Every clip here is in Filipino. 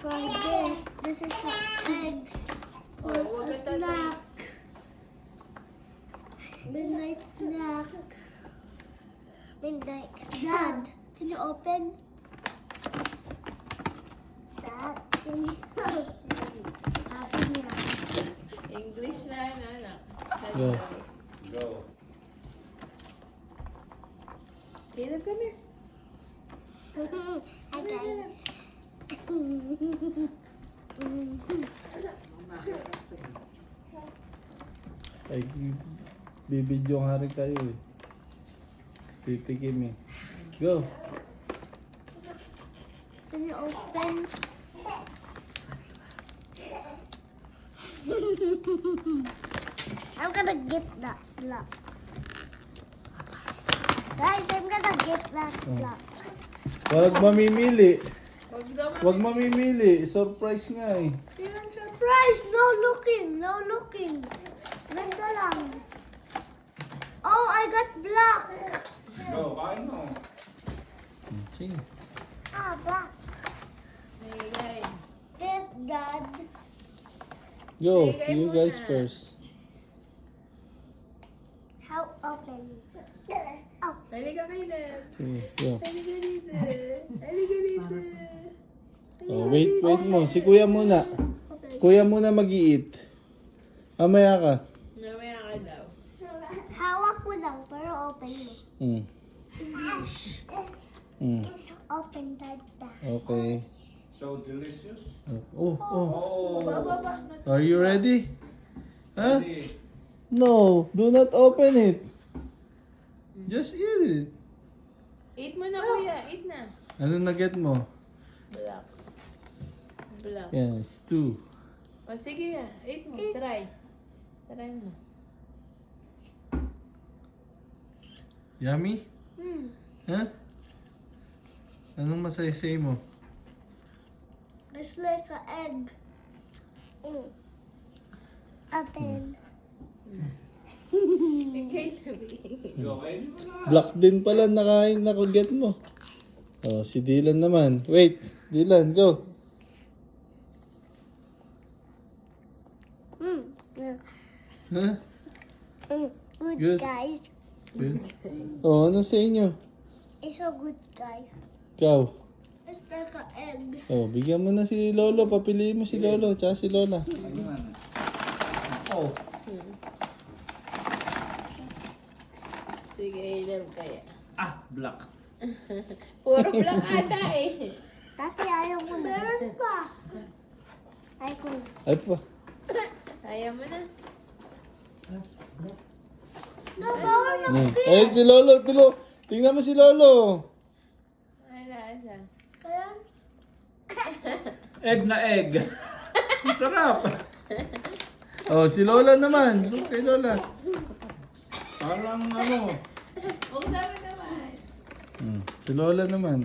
try this. This is an egg. Or Oh, a snack. Midnight snack. Midnight snack. Can you open? That. Can you open it? English na, anak. Go. Go. Caleb, come here. Hi guys. Ay, bibidyo nga rin kayo eh. Titikim eh. Go. Can you open? I'm gonna get that block. Guys, I'm gonna get that block. Huwag mamimili. Huwag daw Huwag mamimili. Surprise nga eh. Even surprise! No looking! No looking! Ganda lang. Oh, I got black! Go, kain mo. Sige. Ah, black. Hey, guys. Get Dad. Go. Bigay You mo guys na. first. How open? Oh, Halika, Caleb. Sige. Go. Halika dito. Halika dito. Oh, wait mo. Si kuya muna. open. Kuya muna mag-i-eat. Mamaya ka. Mamaya ka daw. Hawak mo lang, pero open mo. Mm. Mm. Open Dad. Okay. So delicious. Oh, oh. Oh. Baba. Are you ready? Huh? Ready? No, do not open it. Just eat it. Eat mo na, kuya. Eat na. Ano na-get mo? Black. Black. Yes, 2. O, sige na. Eat mo. Try. Try mo. Yummy? Hmm. Huh? Anong masaysay mo? It's like an egg. Mm. Open. Caleb. Go, kain mo na. Black din pala nakain na get mo. Oh, si Dylan naman. Wait, Dylan, go. Mm. Yeah. Huh? Mm. Good, Good. guys. Good. Oh, ano sa inyo? It's a good guy. Ikaw. It's like an egg. Oh, bigyan mo na si Lolo. Papiliin mo si Lolo, tsaka si Lola. Oh. Sige, Caleb kaya. Ah, black. Puro black ata eh. Tati, ayaw ko na. Meron pa. Ayaw ko na. Ay pa. Ayaw mo na. Bawal na. Ay, si Lolo. Tingnan mo si Lolo. Wala siya. Kaya, Egg na egg. Ang sarap. Oh, si Lola naman. Look kay Lola. Parang ano. Huwag sabi naman. Si Lola naman.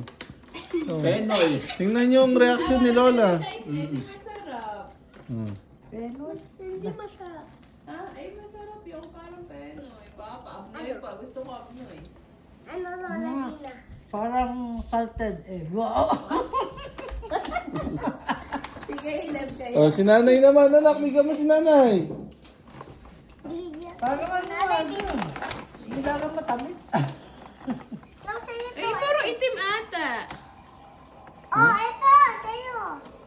Oh. Penoy. Tingnan niyo yung reaction ni Lola. Hindi masarap. Hmm. hindi masarap. Ah, ay masarap yung parang penoy. Papa, abnoy pa. Gusto ko abnoy. Ano, Lola Gina? Parang salted egg. Wow! Sige, Caleb kayo. Oh, si nanay naman, anak. Bigyan mo si nanay. Parang ano yun? Hindi lang matamis. No, sa'yo to. Ay, puro itim ata. Oh, ito, sa'yo.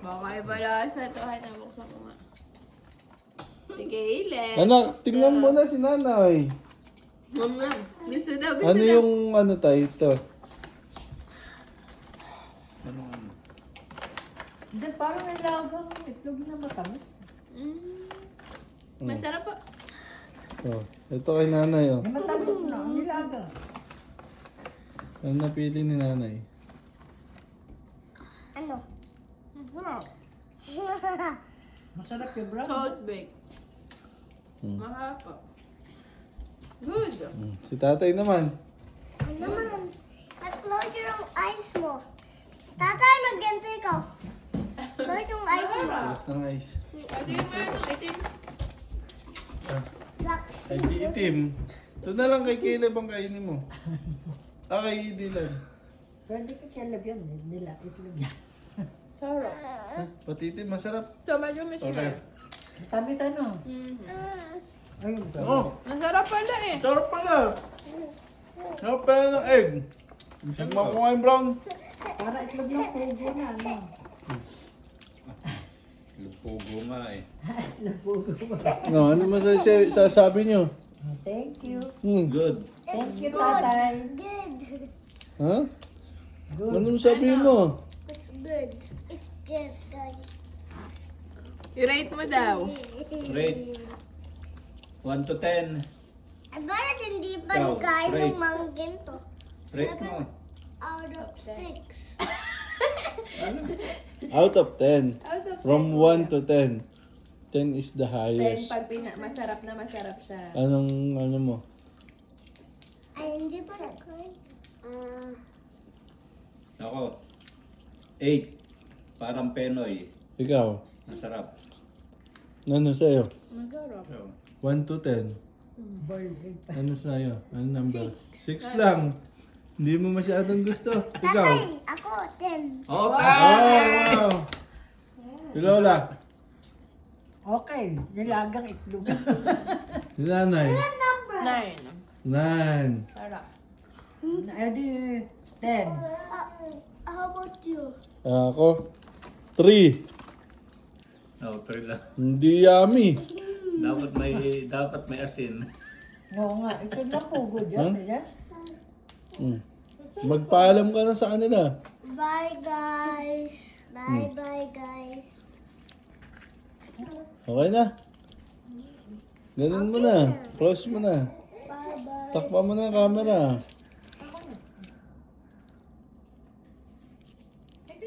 Baka iba lasa to. Hay, nabuksan ko nga. Sige, Caleb. Anak, tingnan mo na si nanay. Mama, gusto daw, gusto Ano daw. yung ano tayo ito? Hindi, parang nilagang itlog na matamis. Mm. Masarap po. Oh, ito kay nanay oh. Hindi matamis na, ang nilaga. Ano napili ni nanay? Ano? Masarap. Masarap yung brown. Salt baked. Mahapa. Good. Si tatay naman. Ano naman? Close yung eyes mo. Tatay, mag-ganto ikaw. Close yung eyes mo. Alas ng ice. Pwede yung ano, itim. Black. Ay, di itim. Ito na lang kay Caleb ang kainin mo. Ah, kay Dylan. Pwede ka kalab yun, nila itlog yan. Sarap. Ha? Patiti, masarap. So, medyo miss Okay. na. Tamis ano? Ayun. Oh, Masarap pala eh. sarap pala. Sarap pala ng egg. Tikman ko nga yung brown. Para itlog ng pugo na, ano? Lupugo nga eh. Pugo ba? No, ano masasabi nyo? Thank you. Good. Thank you, tatay. Good. Ha? Good. Ano sabihin mo? It's good. It's good, guys. I-rate mo daw. Rate. 1 to 10. Bakit hindi pa Ikaw, nagkain rate. ng manggin to? Rate mo. Out of 6. Out of 10. Out of From 1 to 10. 10 is the 10 highest. pag masarap na masarap siya. Anong ano mo? Ay, hindi pa nagkain. Ako. 8. Parang Penoy. Ikaw? Masarap. Ano sa'yo? Masarap. So, 1 to 10. Boy, Ano sa'yo? Ano number? 6 lang. Hindi mo masyadong gusto. Ikaw? Tatay, ako, 10. oh, Oh, wow! Si Lola? okay. Nilagang itlog. Si Nanay? 9. 9. Sarap. Edi, 10. How about you? Ako? 3. no, 3 lang. Hindi yummy. Dapat may asin. Oo nga, itlog ng pugo dyan. Ayan. Magpaalam ka na sa kanila. Bye, guys. Bye, guys. Okay na? Ganun mo na. Close mo na. Bye-bye. Takpa mo na ang camera.